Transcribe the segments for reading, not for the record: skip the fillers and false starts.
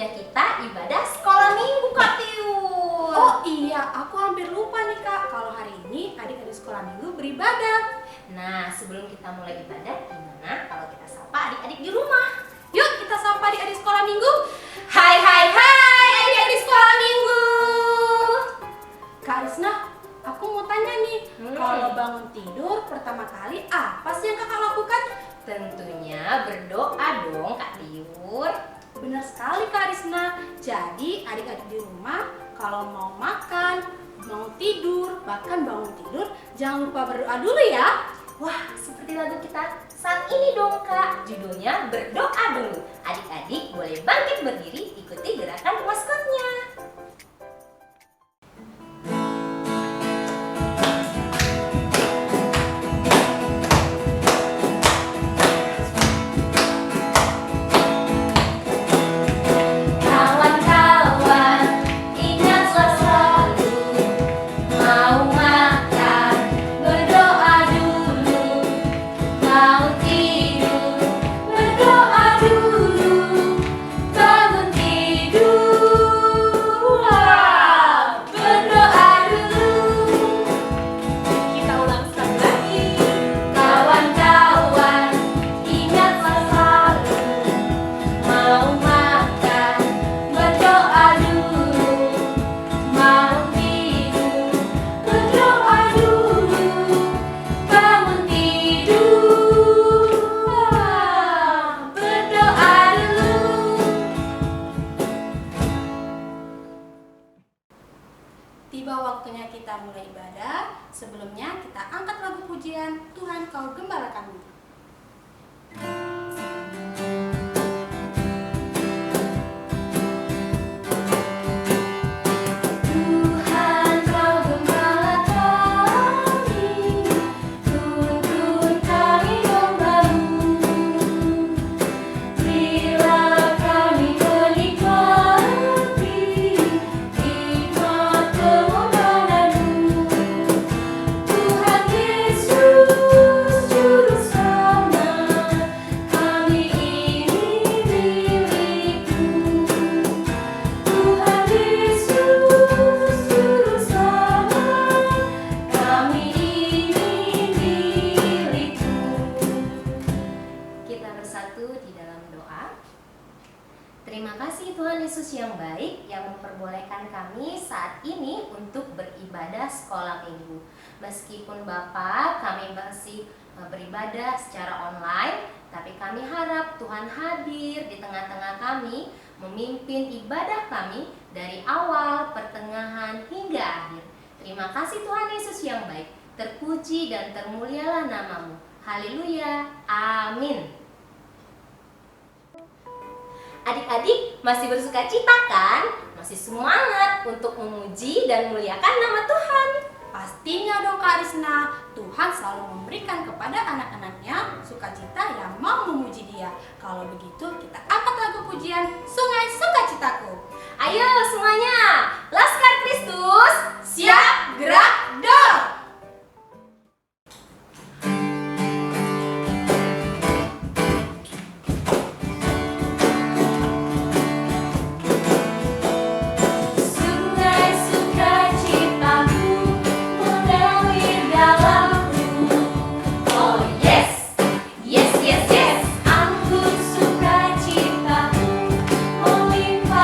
waktunya kita ibadah sekolah minggu, Kak Tiur. Oh iya, aku hampir lupa nih Kak, kalau hari ini adik-adik sekolah minggu beribadah. Nah, sebelum kita mulai ibadah, gimana kalau kita sapa adik-adik di rumah? Yuk kita sapa adik-adik sekolah minggu. Hai adik-adik sekolah minggu. Kak Risna, aku mau tanya nih, kalau bangun tidur pertama kali apa sih yang Kakak lakukan? Tentunya berdoa dong, Kak Tiur. Benar sekali Kak Risna. Jadi adik-adik di rumah kalau mau makan, mau tidur, bahkan bangun tidur, jangan lupa berdoa dulu ya. Wah, seperti lagu kita saat ini dong, Kak. Judulnya berdoa dulu. Adik-adik boleh bangkit berdiri, ikuti gerakan maskotnya. Tiba waktunya kita mulai ibadah. Sebelumnya kita angkat lagu pujian Tuhan Kau Gembala Kami. Terima kasih Tuhan Yesus yang baik yang memperbolehkan kami saat ini untuk beribadah sekolah minggu. Meskipun Bapak kami masih beribadah secara online, tapi kami harap Tuhan hadir di tengah-tengah kami, memimpin ibadah kami dari awal, pertengahan hingga akhir. Terima kasih Tuhan Yesus yang baik, terpuji dan termulialah namamu. Haleluya, amin. Adik-adik masih bersuka cita kan? Masih semangat untuk memuji dan muliakan nama Tuhan? Pastinya dong Kak Risna, Tuhan selalu memberikan kepada anak-anaknya sukacita yang mau memuji Dia. Kalau begitu kita angkat lagu pujian Sungai Sukacitaku. Ayo semuanya, Laskar Kristus, siap gerak dor! Yes, yes, yes, angkut sukacitaku melimpah.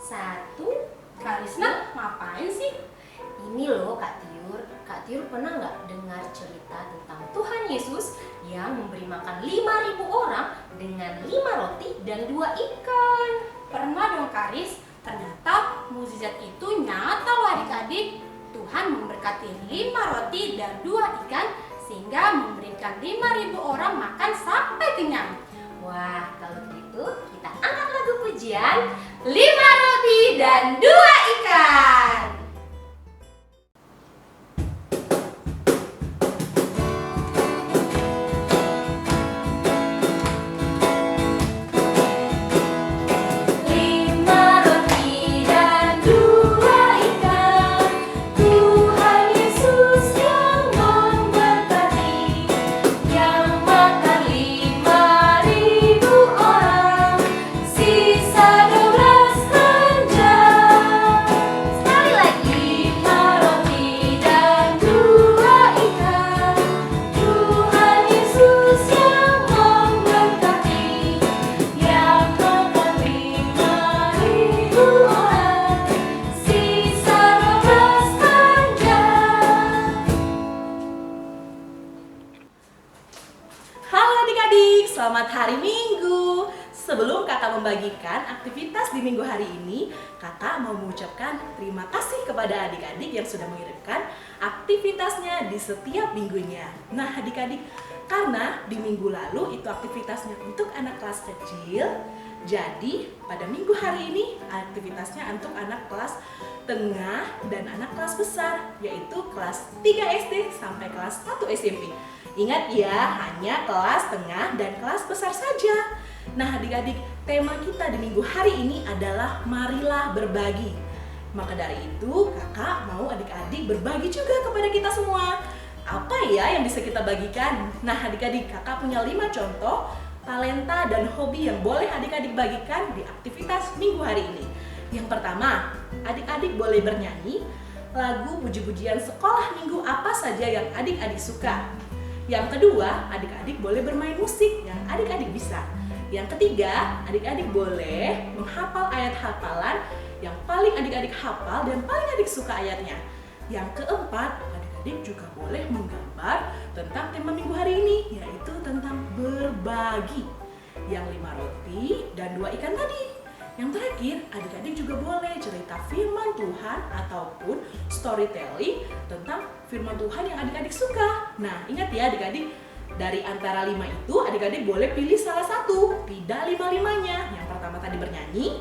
1. Kak Risna ngapain sih? Ini loh Kak Tiur pernah nggak dengar cerita tentang Tuhan Yesus yang memberi makan 5.000 orang dengan 5 roti dan 2 ikan? Pernah dong Kak Ris, ternyata mukjizat itu nyata loh adik-adik. Tuhan memberkati 5 roti dan 2 ikan sehingga memberikan 5.000 orang makan sampai kenyang. Wah, kalau gitu kita angkat lagu pujian 5 roti dan 2 ikan. Selamat hari Minggu. Sebelum kakak membagikan aktivitas di minggu hari ini, kakak mau mengucapkan terima kasih kepada adik-adik yang sudah mengirimkan aktivitasnya di setiap minggunya. Nah adik-adik, karena di minggu lalu itu aktivitasnya untuk anak kelas kecil, jadi pada minggu hari ini aktivitasnya untuk anak kelas tengah dan anak kelas besar, yaitu kelas 3 SD sampai kelas 1 SMP. Ingat ya, hanya kelas tengah dan kelas besar saja. Nah adik-adik, tema kita di minggu hari ini adalah marilah berbagi. Maka dari itu kakak mau adik-adik berbagi juga kepada kita semua. Apa ya yang bisa kita bagikan? Nah adik-adik, kakak punya 5 contoh talenta dan hobi yang boleh adik-adik bagikan di aktivitas minggu hari ini. Yang pertama, adik-adik boleh bernyanyi lagu puji-pujian sekolah minggu apa saja yang adik-adik suka. Yang kedua, adik-adik boleh bermain musik yang adik-adik bisa. Yang ketiga, adik-adik boleh menghafal ayat hafalan yang paling adik-adik hafal dan paling adik suka ayatnya. Yang keempat, adik-adik juga boleh menggambar tentang tema minggu hari ini, yaitu tentang berbagi. Yang 5 roti dan 2 ikan tadi. Yang terakhir, adik-adik juga boleh cerita firman Tuhan ataupun storytelling tentang firman Tuhan yang adik-adik suka. Nah, ingat ya adik-adik, dari antara 5 itu adik-adik boleh pilih salah satu, tidak 5-5-nya. Yang pertama tadi bernyanyi,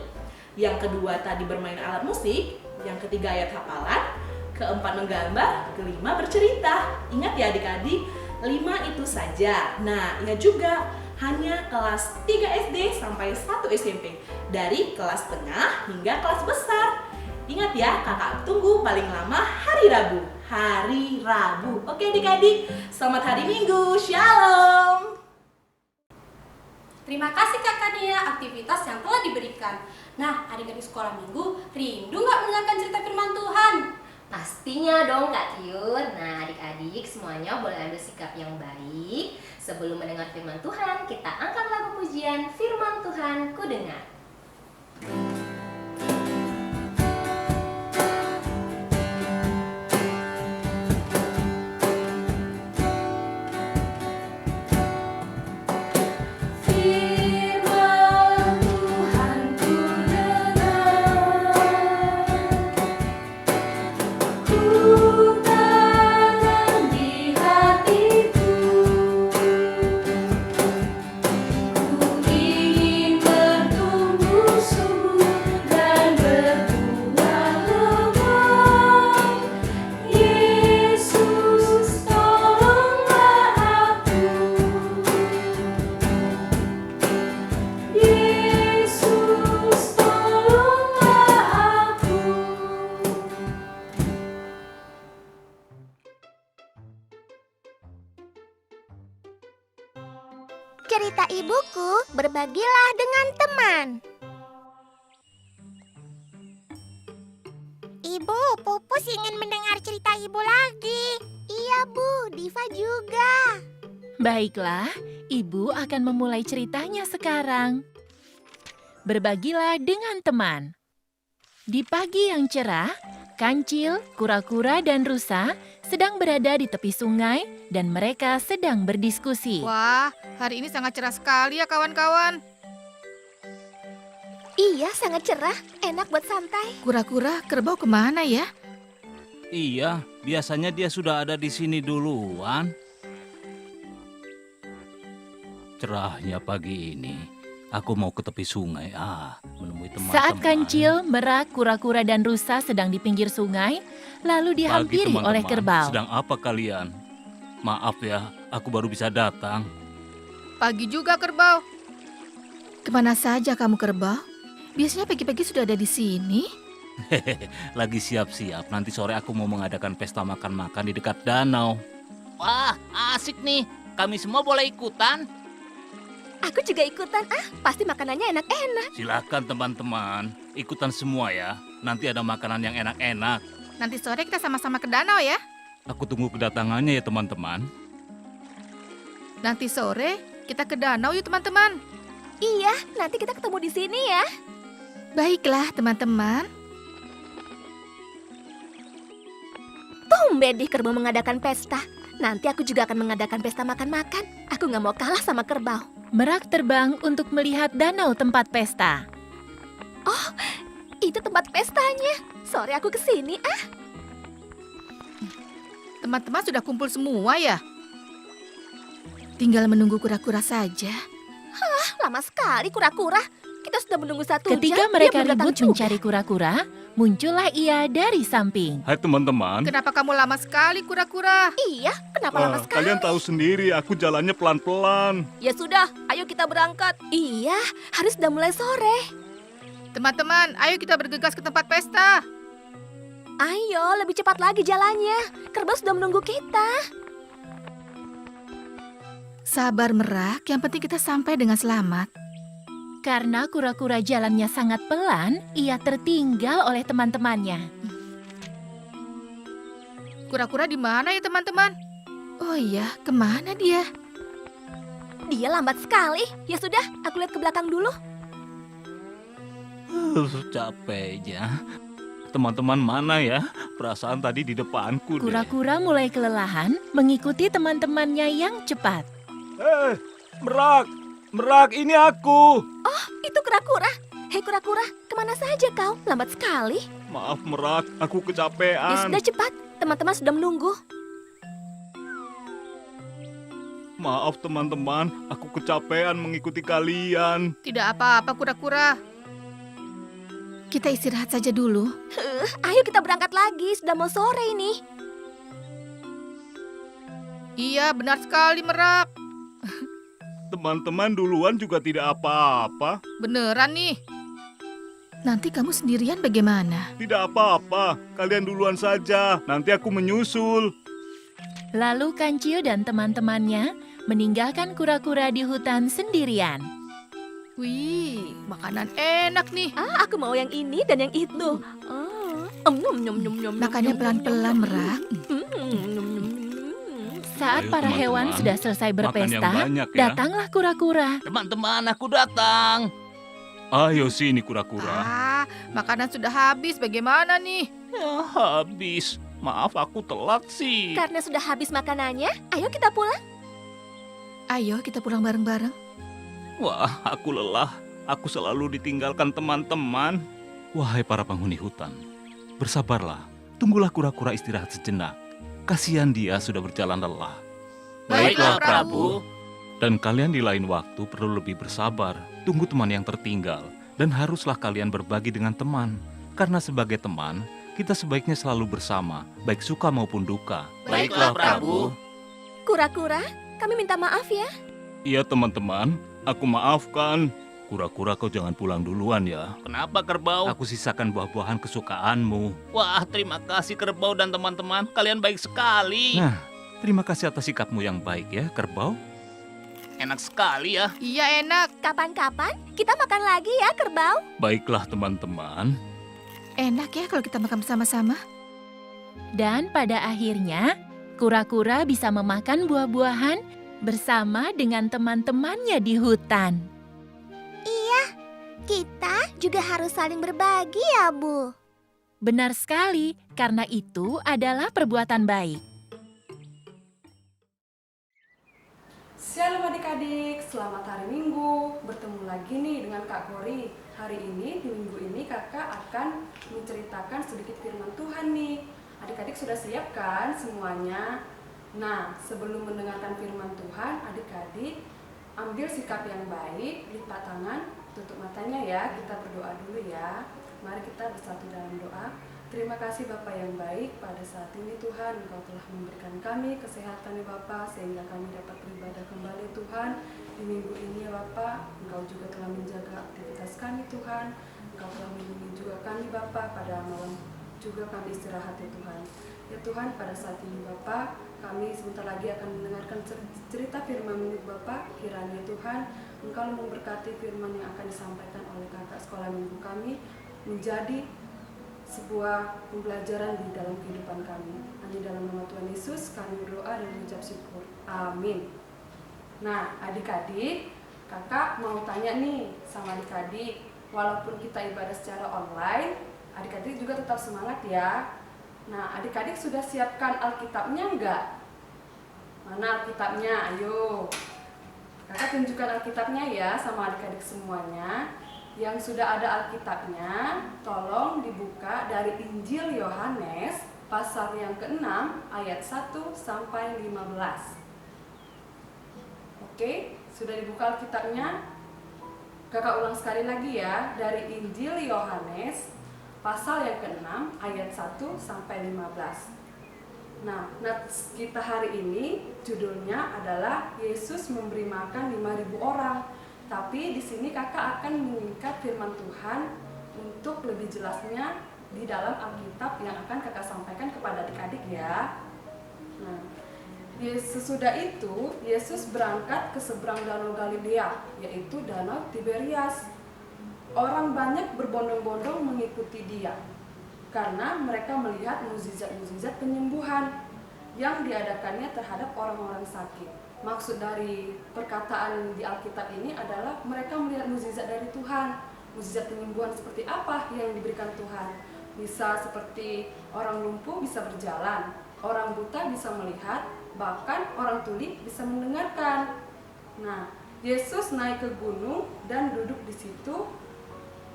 yang kedua tadi bermain alat musik, yang ketiga ayat hafalan, keempat menggambar, kelima bercerita. Ingat ya adik-adik, 5 itu saja. Nah, ingat juga hanya kelas 3 SD sampai 1 SMP, dari kelas tengah hingga kelas besar. Ingat ya, kakak tunggu paling lama hari Rabu. Hari Rabu. Oke adik-adik, selamat hari Minggu. Shalom. Terima kasih Kakak Nia aktivitas yang telah diberikan. Nah, adik-adik sekolah minggu, rindu nggak mendengarkan cerita firman Tuhan? Pastinya dong Kak Tiur. Nah adik-adik semuanya boleh ambil sikap yang baik. Sebelum mendengar firman Tuhan, kita angkat lagu pujian firman Tuhan ku dengar. Cerita ibuku, berbagilah dengan teman. Ibu, Pupus ingin mendengar cerita ibu lagi. Iya Bu, Diva juga. Baiklah, ibu akan memulai ceritanya sekarang. Berbagilah dengan teman. Di pagi yang cerah, Kancil, Kura-kura, dan Rusa sedang berada di tepi sungai dan mereka sedang berdiskusi. Wah, hari ini sangat cerah sekali ya kawan-kawan. Iya, sangat cerah. Enak buat santai. Kura-kura, kerbau kemana ya? Iya, biasanya dia sudah ada di sini duluan. Cerahnya pagi ini, aku mau ke tepi sungai. Menemui teman-teman. Saat Kancil, Merak, Kura-kura, dan Rusa sedang di pinggir sungai, lalu Pagi, dihampiri teman-teman. oleh kerbau. Sedang apa kalian? Maaf ya, aku baru bisa datang. Pagi juga kerbau. Kemana saja kamu kerbau? Biasanya pagi-pagi sudah ada di sini. Lagi siap-siap, nanti sore aku mau mengadakan pesta makan-makan di dekat danau. Wah, asik nih. Kami semua boleh ikutan. Aku juga ikutan. Pasti makanannya enak-enak. Silakan teman-teman, ikutan semua ya. Nanti ada makanan yang enak-enak. Nanti sore kita sama-sama ke danau ya. Aku tunggu kedatangannya ya teman-teman. Nanti sore kita ke danau yuk teman-teman. Iya, nanti kita ketemu di sini ya. Baiklah teman-teman. Tumben deh kerbau mengadakan pesta. Nanti aku juga akan mengadakan pesta makan-makan. Aku nggak mau kalah sama kerbau. Merak terbang untuk melihat danau tempat pesta. Itu tempat pestanya. Sore aku kesini. Teman-teman sudah kumpul semua ya? Tinggal menunggu kura-kura saja. Lama sekali kura-kura. Kita sudah menunggu 1 jam. Ketika dia mereka belum datang ribut juga. mencari kura-kura, muncullah ia dari samping. Hai teman-teman. Kenapa kamu lama sekali kura-kura? Iya, kenapa lama sekali? Kalian tahu sendiri, aku jalannya pelan-pelan. Ya sudah, ayo kita berangkat. Iya, harus sudah mulai sore. Teman-teman, ayo kita bergegas ke tempat pesta. Ayo, lebih cepat lagi jalannya. Kerbau sudah menunggu kita. Sabar Merak, yang penting kita sampai dengan selamat. Karena kura-kura jalannya sangat pelan, ia tertinggal oleh teman-temannya. Kura-kura di mana ya teman-teman? Oh iya, kemana dia? Dia lambat sekali. Ya sudah, aku lihat ke belakang dulu. Capeknya. Teman-teman mana ya? Perasaan tadi di depanku deh. Kura-kura mulai kelelahan mengikuti teman-temannya yang cepat. Merak! Merak, ini aku! Itu kura-kura. Hei kura-kura, kemana saja kau? Lambat sekali. Maaf Merak, aku Ya kecapean. sudah cepat, teman-teman sudah menunggu. Maaf teman-teman, aku kecapean mengikuti kalian. Tidak apa-apa kura-kura. Kita istirahat saja dulu. Ayo kita berangkat lagi, sudah mau sore ini. Iya, benar sekali Merak. Teman-teman duluan juga tidak apa-apa. Beneran nih. Nanti kamu sendirian bagaimana? Tidak apa-apa, kalian duluan saja. Nanti aku menyusul. Lalu Kancil dan teman-temannya meninggalkan kura-kura di hutan sendirian. Wih, makanan enak nih. Aku mau yang ini dan yang itu. Makannya pelan-pelan Merak. Saat Ayo, para teman-teman, hewan sudah selesai makan yang berpesta, banyak ya. datanglah kura-kura. Teman-teman, aku datang. Ayo sini kura-kura. Makanan sudah habis. Bagaimana nih? Ya, habis. Maaf aku telat sih. Karena sudah habis makanannya, ayo kita pulang. Ayo kita pulang bareng-bareng. Wah, aku lelah. Aku selalu ditinggalkan teman-teman. Wahai para penghuni hutan, bersabarlah. Tunggulah kura-kura istirahat sejenak. Kasihan dia sudah berjalan lelah. Baiklah, Prabu. Dan kalian di lain waktu perlu lebih bersabar. Tunggu teman yang tertinggal. Dan haruslah kalian berbagi dengan teman. Karena sebagai teman, kita sebaiknya selalu bersama, baik suka maupun duka. Baiklah, Prabu. Kura-kura, kami minta maaf ya. Iya teman-teman, aku maafkan. Kura-kura kau jangan pulang duluan ya. Kenapa kerbau? Aku sisakan buah-buahan kesukaanmu. Wah, terima kasih kerbau dan teman-teman. Kalian baik sekali. Nah, terima kasih atas sikapmu yang baik ya, kerbau. Enak sekali ya. Iya enak. Kapan-kapan kita makan lagi ya, kerbau. Baiklah teman-teman. Enak ya kalau kita makan bersama-sama. Dan pada akhirnya, kura-kura bisa memakan buah-buahan bersama dengan teman-temannya di hutan. Kita juga harus saling berbagi ya, Bu. Benar sekali, karena itu adalah perbuatan baik. Shalom adik-adik, selamat hari Minggu. Bertemu lagi nih dengan Kak Kori. Hari ini, di minggu ini kakak akan menceritakan sedikit firman Tuhan nih. Adik-adik sudah siap kan semuanya? Nah, sebelum mendengarkan firman Tuhan, adik-adik ambil sikap yang baik, lipat tangan, tutup matanya ya. Kita berdoa dulu ya. Mari kita bersatu dalam doa. Terima kasih Bapak yang baik, pada saat ini Tuhan Engkau telah memberikan kami kesehatan ya Bapak, sehingga kami dapat beribadah kembali Tuhan. Di minggu ini ya Bapak, Engkau juga telah menjaga aktivitas kami Tuhan. Engkau telah melindungi juga kami Bapak, pada malam juga kami istirahat ya Tuhan. Ya Tuhan, pada saat ini Bapak, kami sebentar lagi akan mendengarkan cerita firman Bapak. Kiranya Tuhan, Engkau memberkati firman yang akan disampaikan oleh kakak sekolah minggu kami menjadi sebuah pembelajaran di dalam kehidupan kami. Hanya dalam nama Tuhan Yesus kami berdoa dan mengucap syukur. Amin. Nah, adik-adik, kakak mau tanya nih sama adik-adik, walaupun kita ibadah secara online, adik-adik juga tetap semangat ya. Nah, adik-adik sudah siapkan Alkitabnya enggak? Mana Alkitabnya? Ayo. Kakak tunjukkan Alkitabnya ya sama adik-adik semuanya. Yang sudah ada Alkitabnya, tolong dibuka dari Injil Yohanes pasal yang ke-6 ayat 1 sampai 15. Oke, sudah dibuka Alkitabnya? Kakak ulang sekali lagi ya, dari Injil Yohanes pasal yang ke-6 ayat 1 sampai 15. Nah, nats kita hari ini judulnya adalah Yesus memberi makan 5.000 orang. Tapi di sini kakak akan menyingkat firman Tuhan untuk lebih jelasnya di dalam Alkitab yang akan kakak sampaikan kepada adik-adik ya. Nah, sesudah itu Yesus berangkat ke seberang Danau Galilea, yaitu Danau Tiberias. Orang banyak berbondong-bondong mengikuti dia karena mereka melihat mukjizat-mukjizat penyembuhan yang diadakannya terhadap orang-orang sakit. Maksud dari perkataan di Alkitab ini adalah mereka melihat mukjizat dari Tuhan. Mukjizat penyembuhan seperti apa yang diberikan Tuhan? Bisa seperti orang lumpuh bisa berjalan, orang buta bisa melihat, bahkan orang tuli bisa mendengarkan. Nah, Yesus naik ke gunung dan duduk di situ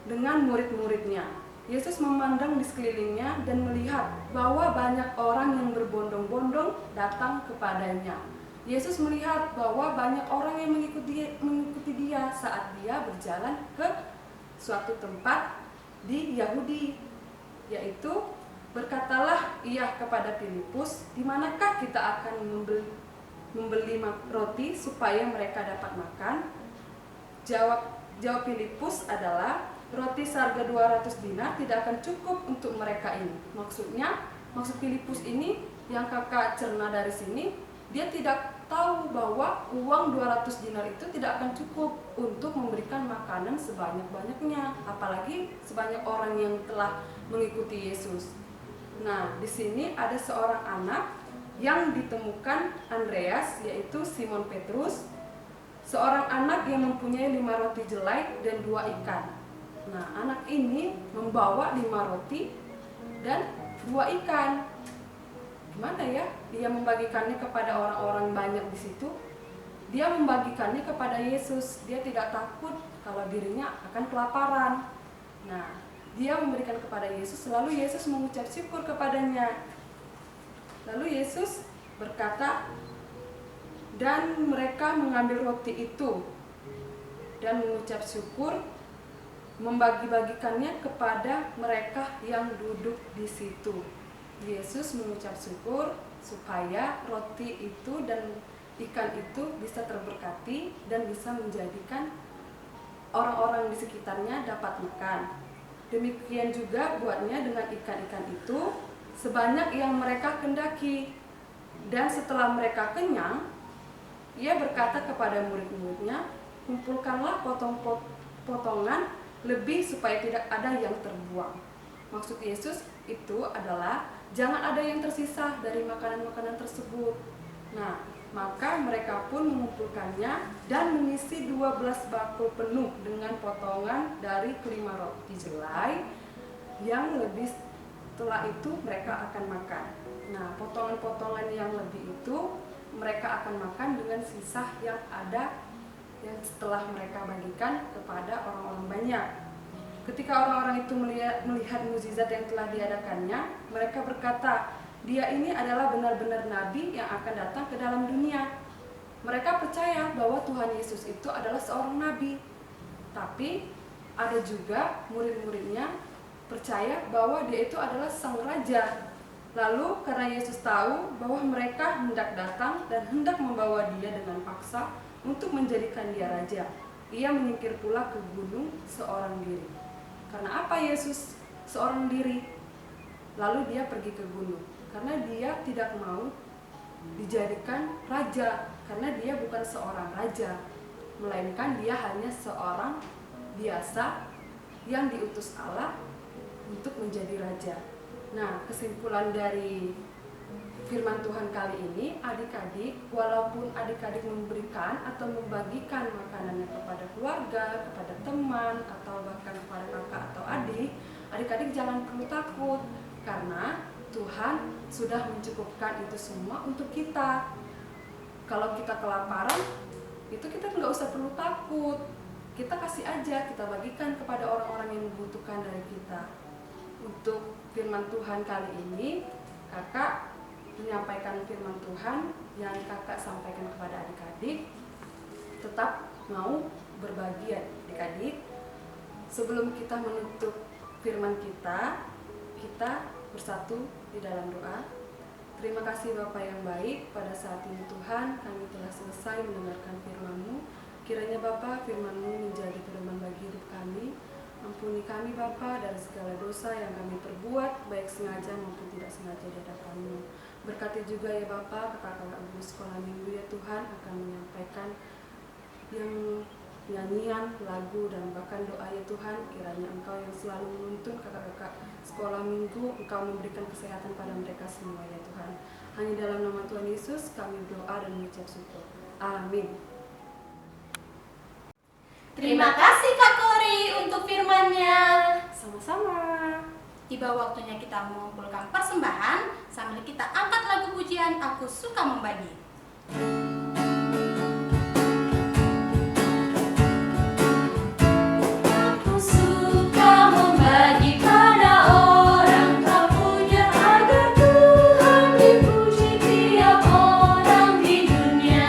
dengan murid-muridnya. Yesus memandang di sekelilingnya dan melihat bahwa banyak orang yang berbondong-bondong datang kepadanya. Yesus melihat bahwa banyak orang yang mengikuti dia saat dia berjalan ke suatu tempat di Yahudi, yaitu berkatalah ia kepada Filipus, di manakah kita akan membeli roti supaya mereka dapat makan? Jawab Filipus adalah, roti seharga 200 dinar tidak akan cukup untuk mereka ini. Maksud Filipus ini yang kakak cerna dari sini, dia tidak tahu bahwa uang 200 dinar itu tidak akan cukup untuk memberikan makanan sebanyak-banyaknya, apalagi sebanyak orang yang telah mengikuti Yesus. Nah, di sini ada seorang anak yang ditemukan Andreas, yaitu Simon Petrus, seorang anak yang mempunyai 5 roti jelai dan 2 ikan. Nah, anak ini membawa 5 roti dan 2 ikan. Gimana ya? Dia membagikannya kepada orang-orang banyak di situ. Dia membagikannya kepada Yesus. Dia tidak takut kalau dirinya akan kelaparan. Nah, dia memberikan kepada Yesus, lalu Yesus mengucap syukur kepadanya. Lalu Yesus berkata, dan mereka mengambil roti itu dan mengucap syukur, membagi-bagikannya kepada mereka yang duduk di situ. Yesus mengucap syukur supaya roti itu dan ikan itu bisa terberkati dan bisa menjadikan orang-orang di sekitarnya dapat makan. Demikian juga buatnya dengan ikan-ikan itu sebanyak yang mereka kendaki. Dan setelah mereka kenyang, ia berkata kepada murid-muridnya, kumpulkanlah potongan lebih supaya tidak ada yang terbuang. Maksud Yesus itu adalah jangan ada yang tersisa dari makanan-makanan tersebut. Nah, Maka mereka pun mengumpulkannya dan mengisi 12 bakul penuh dengan potongan dari kelima roti jelai yang lebih. Setelah itu mereka akan makan. Nah, potongan-potongan yang lebih itu mereka akan makan dengan sisa yang ada yang setelah mereka bagikan kepada orang-orang banyak. Ketika orang-orang itu melihat mukjizat yang telah diadakannya, mereka berkata, "Dia ini adalah benar-benar nabi yang akan datang ke dalam dunia." Mereka percaya bahwa Tuhan Yesus itu adalah seorang nabi. Tapi ada juga murid-muridnya percaya bahwa dia itu adalah sang raja. Lalu karena Yesus tahu bahwa mereka hendak datang dan hendak membawa dia dengan paksa untuk menjadikan dia raja, ia menyingkir pula ke gunung seorang diri. Karena apa Yesus seorang diri? Lalu dia pergi ke gunung karena dia tidak mau dijadikan raja, karena dia bukan seorang raja, melainkan dia hanya seorang biasa yang diutus Allah untuk menjadi raja. Nah, kesimpulan dari firman Tuhan kali ini, adik-adik, walaupun adik-adik memberikan atau membagikan makanannya kepada keluarga, kepada teman, atau bahkan kepada kakak atau adik, adik-adik jangan perlu takut, karena Tuhan sudah mencukupkan itu semua untuk kita. Kalau kita kelaparan, itu kita nggak usah perlu takut. Kita kasih aja, kita bagikan kepada orang-orang yang membutuhkan dari kita. Untuk firman Tuhan kali ini, kakak menyampaikan firman Tuhan yang kakak sampaikan kepada adik-adik. Tetap mau berbagi adik-adik. Sebelum kita menutup firman kita bersatu di dalam doa. Terima kasih Bapa yang baik, pada saat ini Tuhan kami telah selesai mendengarkan firman-Mu. Kiranya Bapa firman-Mu menjadi pedoman bagi hidup kami. Ampuni kami Bapa dari segala dosa yang kami perbuat, baik sengaja maupun tidak sengaja di hadapan-Mu. Berkati juga ya Bapa kakak-kakak guru sekolah minggu ya Tuhan akan menyampaikan yang nyanyian, lagu, dan bahkan doa ya Tuhan. Kiranya Engkau yang selalu menuntun kakak-kakak sekolah minggu, Engkau memberikan kesehatan pada mereka semua ya Tuhan. Hanya dalam nama Tuhan Yesus kami berdoa dan mengucap syukur. Amin. Terima kasih Kak Kori untuk firman-Nya. Sama-sama. Tiba waktunya kita mengumpulkan persembahan sambil kita angkat lagu pujian Aku Suka Membagi. Aku suka membagi pada orang tak punya, agar Tuhan dipuji tiap orang di dunia.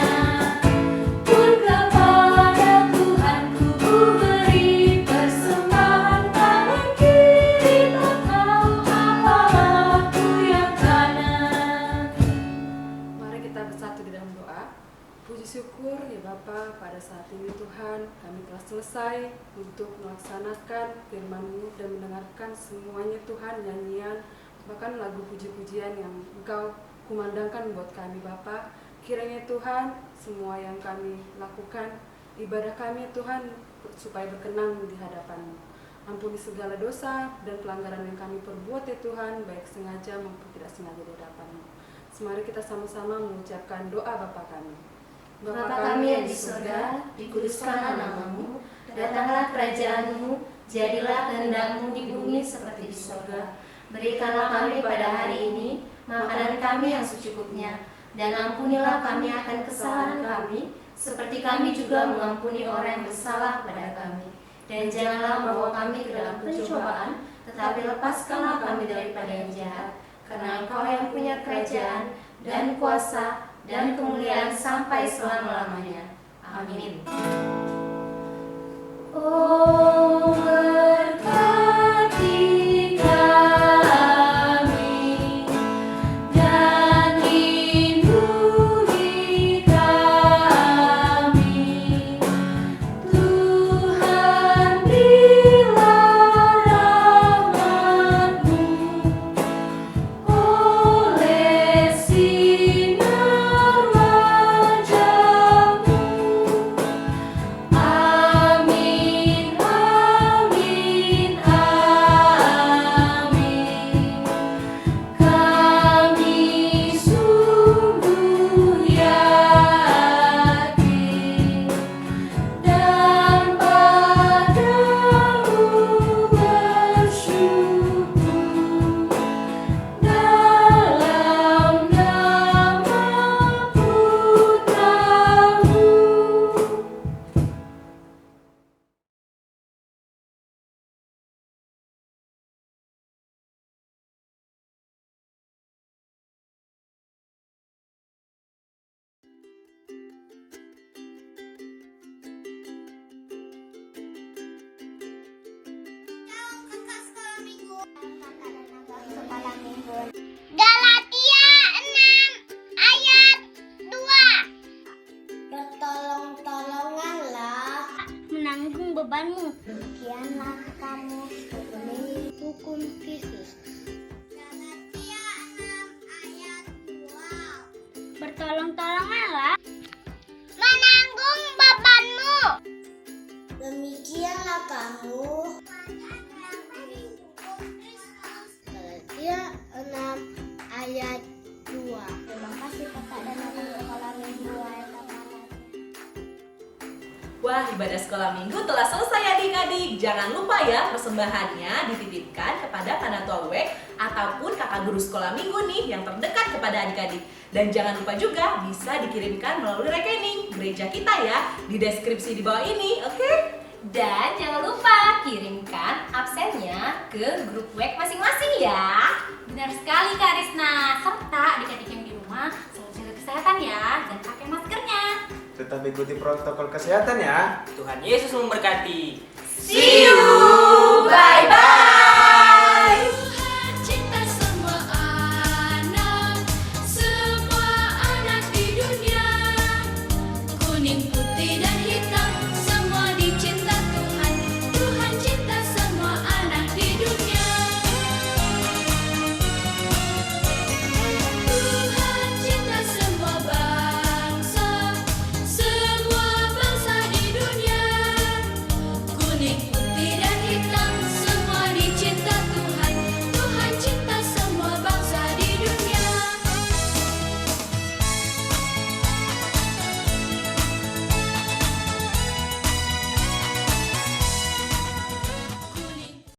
Pun kepada Tuhanku ku beri persembahan, tangan kiri tak tahu apa aku yang kanan. Mari kita bersatu di dalam doa. Puji syukur ya Bapa, pada saat ini Tuhan kami telah selesai untuk melaksanakan firman-Mu dan mendengarkan semuanya Tuhan, nyanyian, bahkan lagu puji-pujian yang Engkau kumandangkan buat kami Bapa. Kiranya Tuhan semua yang kami lakukan, ibadah kami Tuhan supaya berkenan di hadapan-Mu. Ampuni segala dosa dan pelanggaran yang kami perbuat ya Tuhan, baik sengaja maupun tidak sengaja di hadapan-Mu. Mari kita sama-sama mengucapkan doa Bapa kami. Bapa kami yang di surga, dikuduskanlah nama-Mu, datanglah kerajaan-Mu, jadilah kehendak-Mu di bumi seperti di surga. Berikanlah kami pada hari ini makanan kami yang secukupnya, dan ampunilah kami akan kesalahan kami, seperti kami juga mengampuni orang yang bersalah kepada kami. Dan janganlah membawa kami ke dalam pencobaan, tetapi lepaskanlah kami daripada yang jahat. Karena Engkau yang punya kerajaan dan kuasa dan kemuliaan sampai selama-lamanya. Amin. Oh, berkati kami dan lindungi kami, Tuhan, berilah rahmat-Mu oleh sinar wajah-Mu. Amin, amin. Galatia 6 ayat 2. Bertolong-tolonganlah menanggung bebanmu. Demikianlah kamu memenuhi hukum Kristus. Galatia 6 ayat 2. Bertolong-tolonganlah menanggung bebanmu. Demikianlah kamu Galatia 6 ayat 2. Terima kasih Kakak dan Abang Sekolah Minggu ayat 8. Wah, ibadah sekolah minggu telah selesai adik-adik. Jangan lupa ya, persembahannya dititipkan kepada Kanatua WEK ataupun kakak guru sekolah minggu nih yang terdekat kepada adik-adik. Dan jangan lupa juga bisa dikirimkan melalui rekening gereja kita ya di deskripsi di bawah ini, oke? Dan jangan lupa kirimkan absennya ke grup WEK masing-masing ya. Benar sekali Kak Risna. Serta adik-adik yang di rumah selalu jaga kesehatan ya dan pakai maskernya. Tetap ikuti protokol kesehatan ya. Tuhan Yesus memberkati. See you, bye.